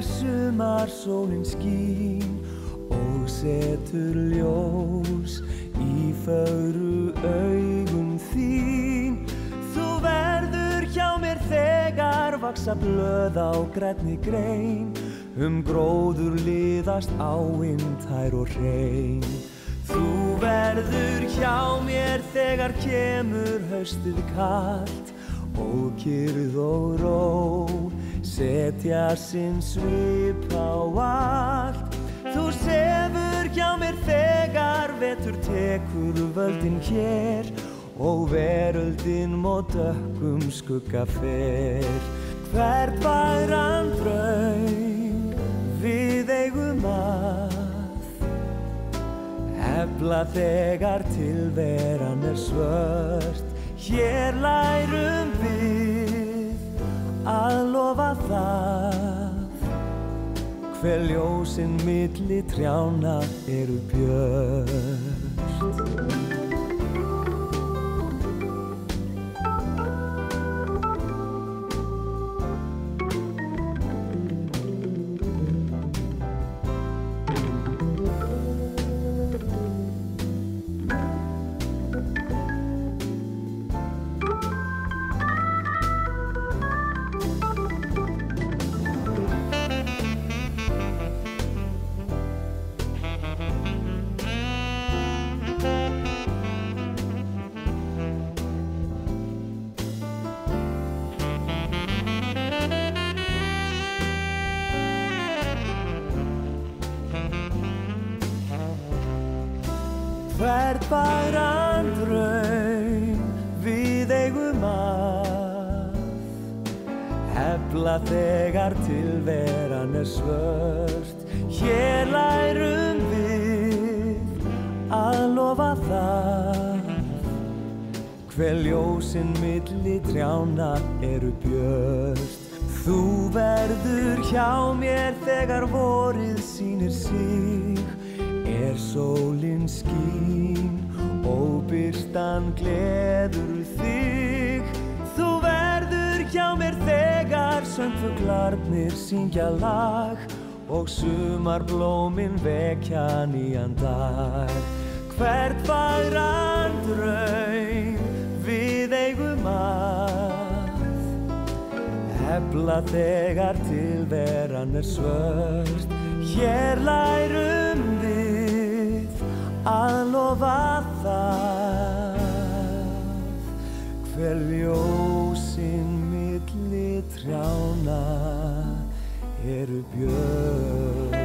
sumarsólin skín og setur ljós í fögru augun þín. Þú verður hjá mér þegar vaxa blöð á grænni grein, gróður liðast áin tær og hrein. Þú verður hjá mér þegar kemur haustið kalt og kyrrð og ró setja sinn svip á allt. Þú sefur hjá mér þegar vetur tekur völdin hér og veröldin mót dökkum skugga fer. Hvert fagran draum við eigum að efla þegar tilveran svört. Hér lærum við að lofa það, hver ljósin milli trjánna eru björt. Hvert fagran draum við eigum að efla þegar tilveran svört. Hér lærum við að lofa það, hver ljósin milli trjánna eru björt. Þú verður hjá mér þegar vorið sýnir sig, sólin skín og birtan gleður þig. Þú verður hjá mér þegar söngfuglarnir syngja lag og sumarblómin vekja nýjan dag. Hvert fagran draum við eigum að efla þegar tilveran svört. Hér lærum við að lofa það, hver ljósin milli trjánna eru björt.